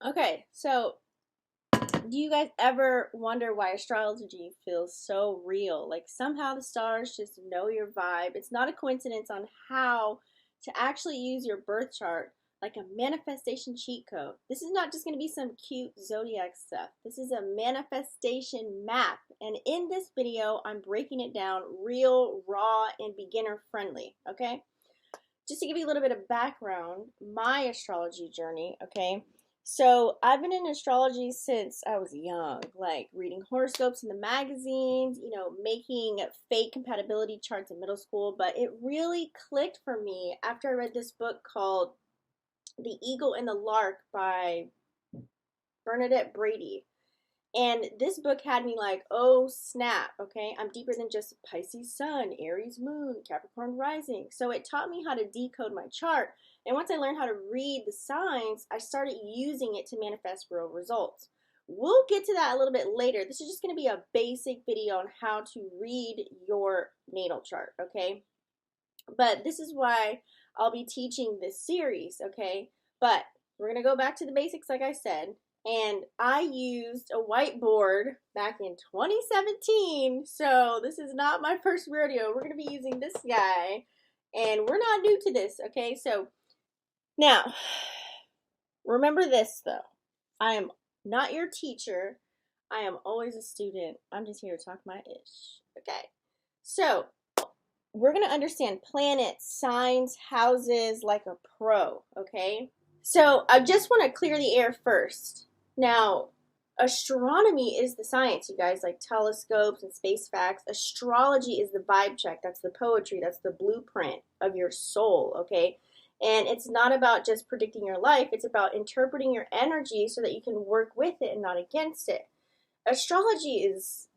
Okay, so do you guys ever wonder why astrology feels so real? Like somehow the stars just know your vibe. It's not a coincidence on how to actually use your birth chart like a manifestation cheat code. This is not just going to be some cute zodiac stuff. This is a manifestation map. And in this video, I'm breaking it down real, raw, and beginner friendly. Okay? Just to give you a little bit of background, my astrology journey, okay? So I've been in astrology since I was young, like reading horoscopes in the magazines, making fake compatibility charts in middle school. But it really clicked for me after I read this book called The Eagle and the Lark by Bernadette Brady. And this book had me like, oh snap, okay? I'm deeper than just Pisces sun, Aries moon, Capricorn rising. So it taught me how to decode my chart. And once I learned how to read the signs, I started using it to manifest real results. We'll get to that a little bit later. This is just going to be a basic video on how to read your natal chart, okay? But this is why I'll be teaching this series, okay? But we're going to go back to the basics, like I said. And I used a whiteboard back in 2017. So this is not my first rodeo. We're going to be using this guy. And we're not new to this, okay? So now, remember this, though. I am not your teacher. I am always a student. I'm just here to talk my ish, okay? So we're going to understand planets, signs, houses like a pro, okay? So I just want to clear the air first. Now, astronomy is the science, you guys, like telescopes and space facts. Astrology is the vibe check. That's the poetry. That's the blueprint of your soul, okay? And it's not about just predicting your life. It's about interpreting your energy so that you can work with it and not against it. Astrology is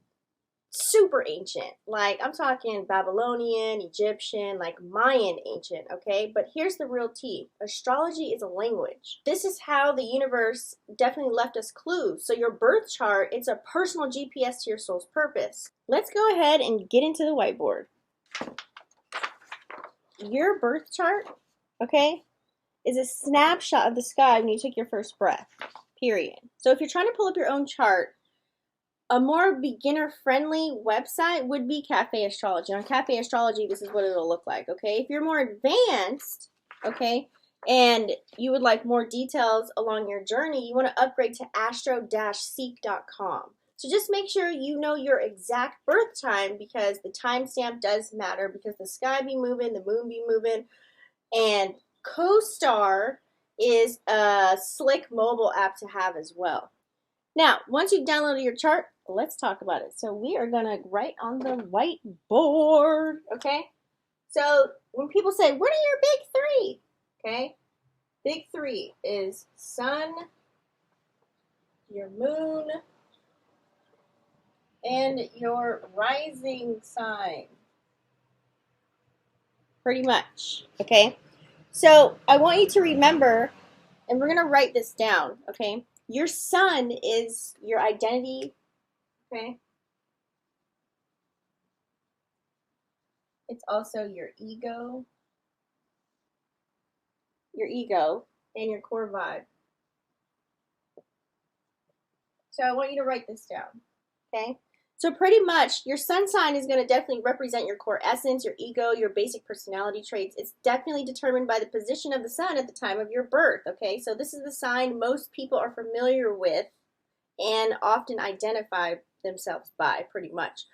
super ancient. Like, I'm talking Babylonian, Egyptian, like Mayan ancient, okay? But here's the real tea. Astrology is a language. This is how the universe definitely left us clues. So your birth chart, it's a personal GPS to your soul's purpose. Let's go ahead and get into the whiteboard. Your birth chart, okay, is a snapshot of the sky when you took your first breath, period. So if you're trying to pull up your own chart, a more beginner-friendly website would be Cafe Astrology. On Cafe Astrology, this is what it'll look like, okay? If you're more advanced, okay, and you would like more details along your journey, you want to upgrade to astro-seek.com. So just make sure you know your exact birth time because the timestamp does matter because the sky be moving, the moon be moving, and CoStar is a slick mobile app to have as well. Now, once you've downloaded your chart, let's talk about it. So we are going to write on the whiteboard, okay? So when people say, what are your big three? Okay, big three is sun, your moon, and your rising sign. Pretty much, okay? So I want you to remember, and we're going to write this down, okay? Your sun is your identity, okay? It's also your ego, and your core vibe. So I want you to write this down, okay? So pretty much your sun sign is going to definitely represent your core essence, your ego, your basic personality traits. It's definitely determined by the position of the sun at the time of your birth, okay? So this is the sign most people are familiar with and often identify themselves by, pretty much.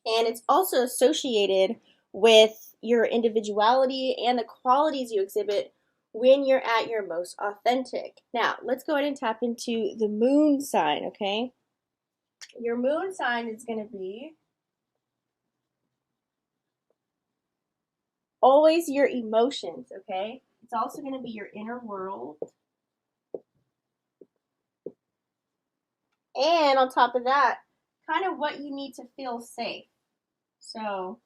And it's also associated with your individuality and the qualities you exhibit when you're at your most authentic. Now, let's go ahead and tap into the moon sign, okay? Your moon sign is going to be always your emotions, okay? It's also going to be your inner world. And on top of that, kind of what you need to feel safe. So,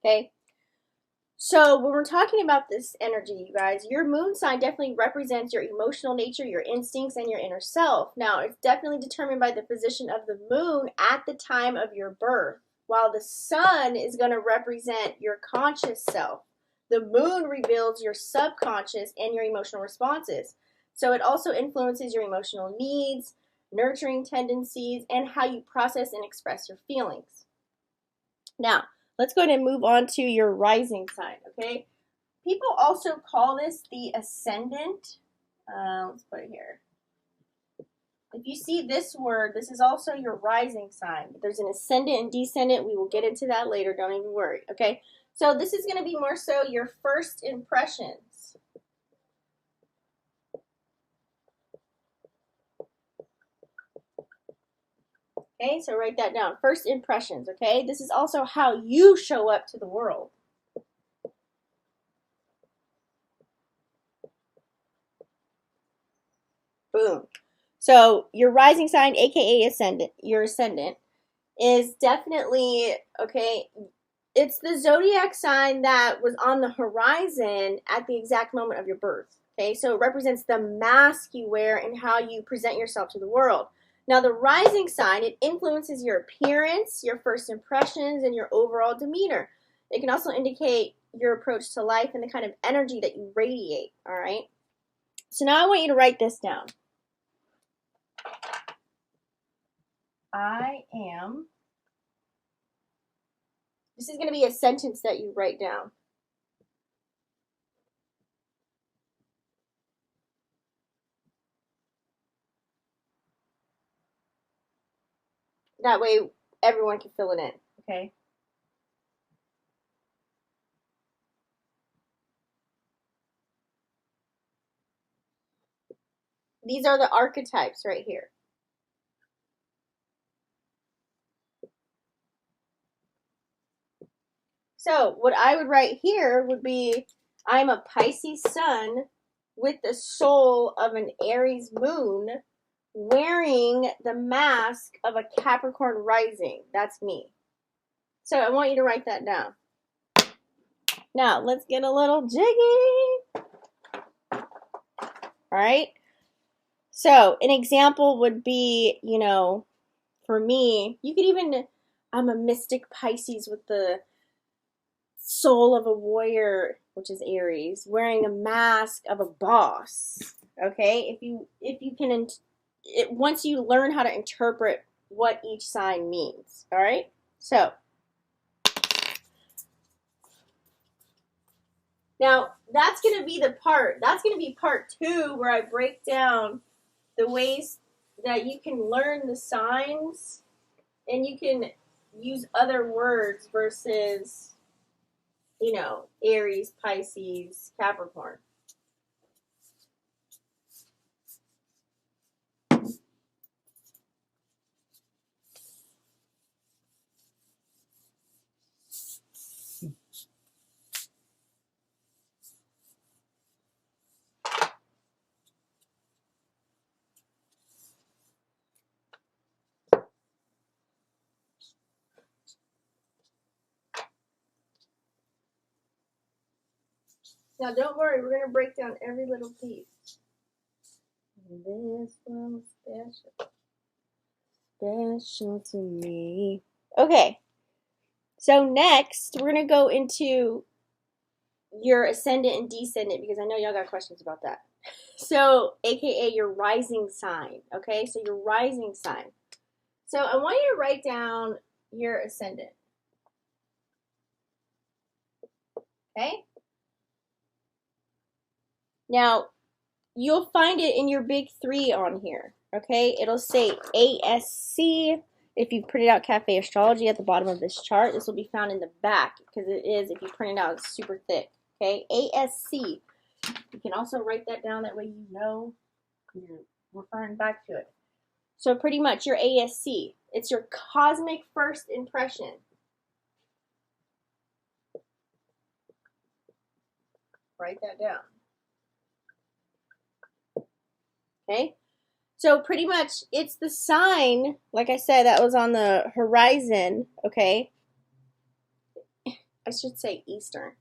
okay. So when we're talking about this energy, you guys, your moon sign definitely represents your emotional nature, your instincts, and your inner self. Now, it's definitely determined by the position of the moon at the time of your birth, while the sun is going to represent your conscious self. The moon reveals your subconscious and your emotional responses. So it also influences your emotional needs, nurturing tendencies, and how you process and express your feelings. Now, let's go ahead and move on to your rising sign, okay? People also call this the ascendant. Let's put it here. If you see this word, this is also your rising sign. There's an ascendant and descendant. We will get into that later. Don't even worry, okay? So this is going to be more so your first impressions. Okay, so write that down. First impressions, okay? This is also how you show up to the world. Boom. So your rising sign, aka ascendant, your ascendant, is definitely, okay, it's the zodiac sign that was on the horizon at the exact moment of your birth. Okay, so it represents the mask you wear and how you present yourself to the world. Now, the rising sign, it influences your appearance, your first impressions, and your overall demeanor. It can also indicate your approach to life and the kind of energy that you radiate, all right? So now I want you to write this down. I am. This is going to be a sentence that you write down. That way everyone can fill it in, okay? These are the archetypes right here. So what I would write here would be, I'm a Pisces sun with the soul of an Aries moon wearing the mask of a Capricorn rising. That's me. So I want you to write that down. Now, let's get a little jiggy. All right. So an example would be, you know, for me, you could even, I'm a mystic Pisces with the soul of a warrior, which is Aries, wearing a mask of a boss. Okay, if you can, once you learn how to interpret what each sign means. All right, so now that's going to be the part. That's going to be part 2 where I break down the ways that you can learn the signs and you can use other words versus, you know, Aries, Pisces, Capricorn. Now, don't worry, we're going to break down every little piece. This one's special to me. Okay, so next we're going to go into your ascendant and descendant because I know y'all got questions about that. So, aka your rising sign. Okay, so your rising sign. So, I want you to write down your ascendant. Okay? Now, you'll find it in your big 3 on here. Okay, it'll say ASC. If you printed out Cafe Astrology at the bottom of this chart, this will be found in the back because it is, if you print it out, it's super thick. Okay, ASC. You can also write that down, that way you know you're referring back to it. So pretty much your ASC, it's your cosmic first impression. Write that down. Okay, so pretty much it's the sign, like I said, that was on the horizon, okay? I should say Eastern.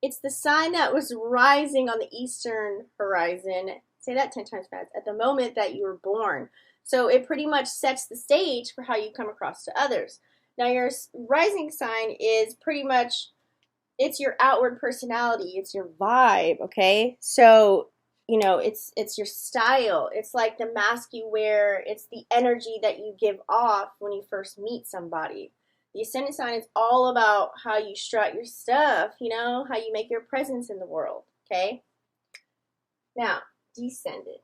It's the sign that was rising on the eastern horizon. Say that 10 times fast. At the moment that you were born. So it pretty much sets the stage for how you come across to others. Now your rising sign is pretty much, it's your outward personality. It's your vibe, okay? So, you know, it's your style. It's like the mask you wear. It's the energy that you give off when you first meet somebody. The ascendant sign is all about how you strut your stuff, you know, how you make your presence in the world, okay? Now, descendant.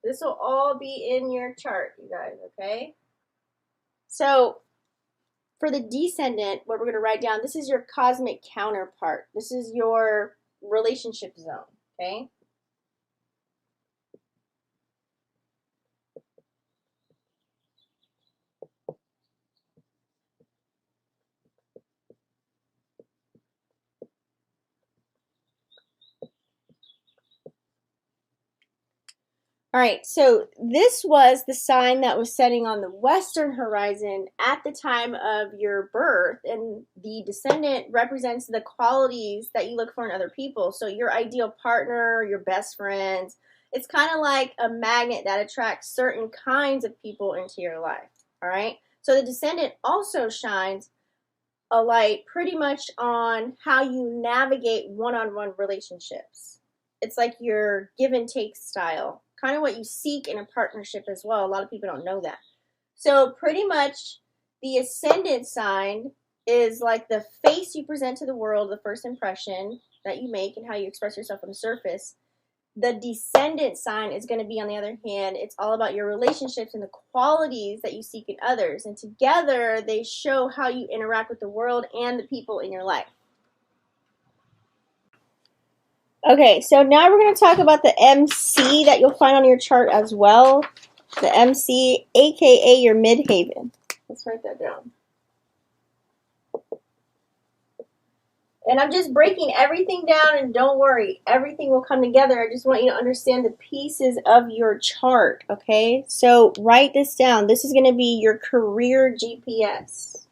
This will all be in your chart, you guys, okay? So, for the descendant, what we're going to write down, this is your cosmic counterpart. This is your relationship zone, okay? All right, so this was the sign that was setting on the western horizon at the time of your birth, and the descendant represents the qualities that you look for in other people. So your ideal partner, your best friends, it's kind of like a magnet that attracts certain kinds of people into your life, all right? So the descendant also shines a light pretty much on how you navigate one-on-one relationships. It's like your give and take style, kind of what you seek in a partnership as well. A lot of people don't know that. So pretty much the ascendant sign is like the face you present to the world, the first impression that you make and how you express yourself on the surface. The descendant sign is going to be, on the other hand, it's all about your relationships and the qualities that you seek in others. And together, they show how you interact with the world and the people in your life. Okay, so now we're going to talk about the MC that you'll find on your chart as well. The MC, aka your Midhaven. Let's write that down. And I'm just breaking everything down, and don't worry, everything will come together. I just want you to understand the pieces of your chart, okay? So write this down. This is going to be your career GPS.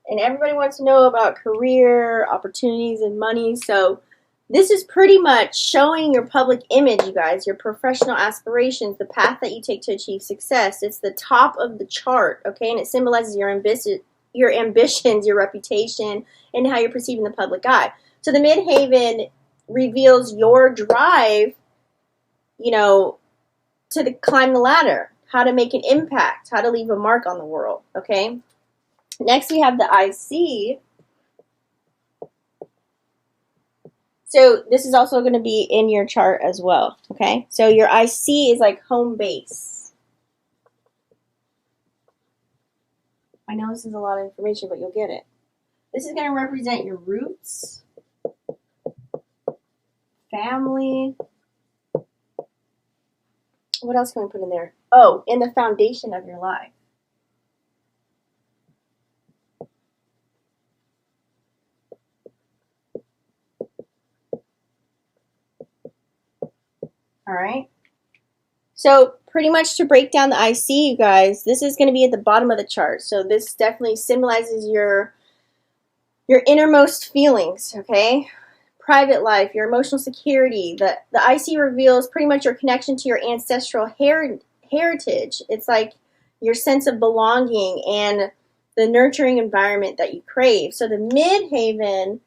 And everybody wants to know about career, opportunities, and money. So this is pretty much showing your public image, you guys, your professional aspirations, the path that you take to achieve success. It's the top of the chart, okay? And it symbolizes your ambitions, your reputation, and how you're perceived in the public eye. So the Midhaven reveals your drive, you know, to climb the ladder, how to make an impact, how to leave a mark on the world, okay? Next, we have the IC. So this is also going to be in your chart as well, okay? So your IC is like home base. I know this is a lot of information, but you'll get it. This is going to represent your roots, family. What else can we put in there? Oh, in the foundation of your life. All right. So pretty much to break down the IC, you guys, this is going to be at the bottom of the chart. So this definitely symbolizes your innermost feelings, okay? Private life, your emotional security. The IC reveals pretty much your connection to your ancestral heritage. It's like your sense of belonging and the nurturing environment that you crave. So the Midhaven,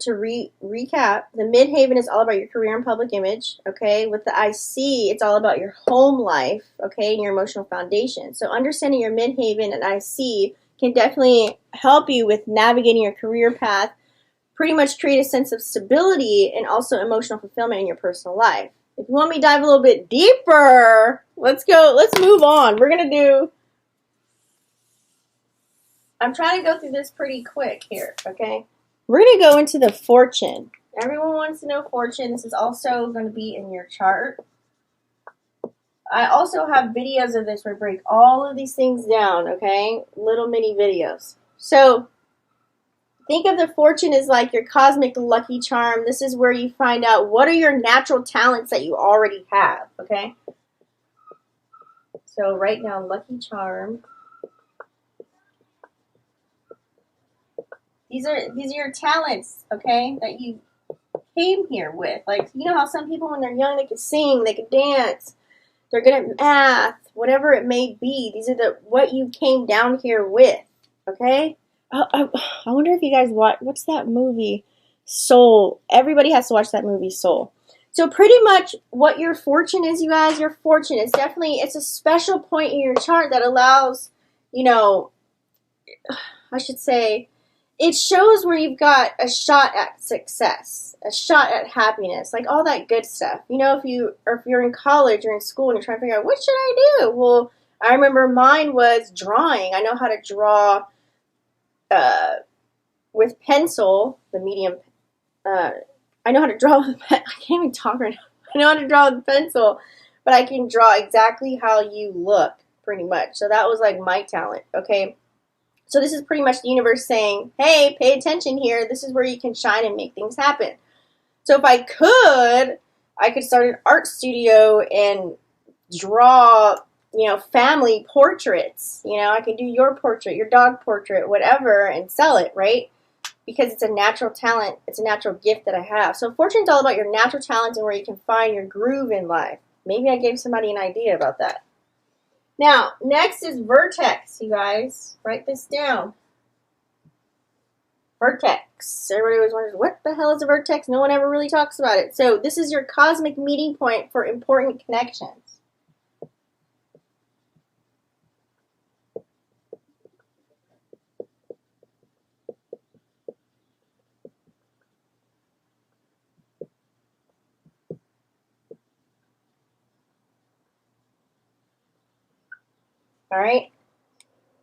to recap, the Midhaven is all about your career and public image, okay? With the IC, it's all about your home life, okay, and your emotional foundation. So understanding your Midhaven and IC can definitely help you with navigating your career path, pretty much create a sense of stability and also emotional fulfillment in your personal life. If you want me to dive a little bit deeper, let's move on. We're going to do, I'm trying to go through this pretty quick here, okay? We're going to go into the fortune. Everyone wants to know fortune. This is also going to be in your chart. I also have videos of this where I break all of these things down, okay? Little mini videos. So think of the fortune as like your cosmic lucky charm. This is where you find out what are your natural talents that you already have, okay? So write down lucky charm. These are your talents, okay, that you came here with. Like, you know how some people when they're young, they can sing, they can dance, they're good at math, whatever it may be. These are what you came down here with, okay? I wonder if you guys what's that movie? Soul. Everybody has to watch that movie, Soul. So pretty much what your fortune is, you guys, your fortune is definitely, it's a special point in your chart that allows, you know, I should say, it shows where you've got a shot at success, a shot at happiness, like all that good stuff. You know, if you're in college or in school and you're trying to figure out, what should I do? Well, I remember mine was drawing. I know how to draw with pencil, the medium. I know how to draw with I can't even talk right now. I know how to draw with pencil, but I can draw exactly how you look, pretty much. So that was like my talent, okay? So this is pretty much the universe saying, hey, pay attention here. This is where you can shine and make things happen. So if I could start an art studio and draw, you know, family portraits. You know, I can do your portrait, your dog portrait, whatever, and sell it, right? Because it's a natural talent. It's a natural gift that I have. So fortune's all about your natural talents and where you can find your groove in life. Maybe I gave somebody an idea about that. Now, next is Vertex, you guys. Write this down. Vertex. Everybody always wonders, what the hell is a vertex? No one ever really talks about it. So this is your cosmic meeting point for important connections. All right?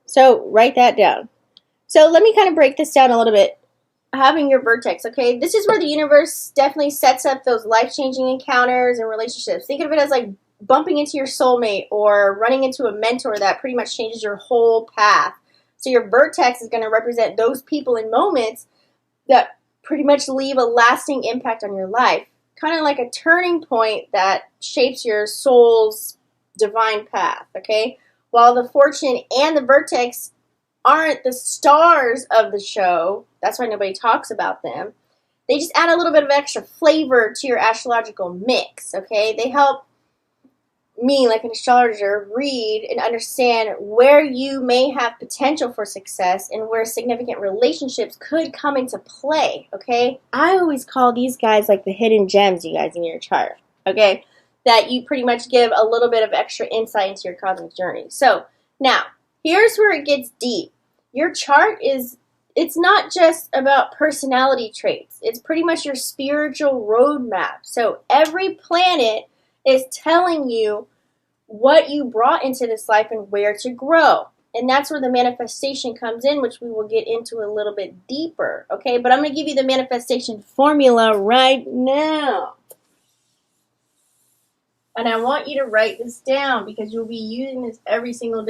So write that down. So let me kind of break this down a little bit. Having your vertex, okay? This is where the universe definitely sets up those life-changing encounters and relationships. Think of it as like bumping into your soulmate or running into a mentor that pretty much changes your whole path. So your vertex is going to represent those people and moments that pretty much leave a lasting impact on your life. Kind of like a turning point that shapes your soul's divine path, okay? While the fortune and the vertex aren't the stars of the show, that's why nobody talks about them, they just add a little bit of extra flavor to your astrological mix, okay? They help me, like an astrologer, read and understand where you may have potential for success and where significant relationships could come into play, okay? I always call these guys like the hidden gems, you guys, in your chart, okay? That you pretty much give a little bit of extra insight into your cosmic journey. So, now, here's where it gets deep. Your chart it's not just about personality traits. It's pretty much your spiritual roadmap. So every planet is telling you what you brought into this life and where to grow. And that's where the manifestation comes in, which we will get into a little bit deeper. Okay, but I'm going to give you the manifestation formula right now. And I want you to write this down because you'll be using this every single day.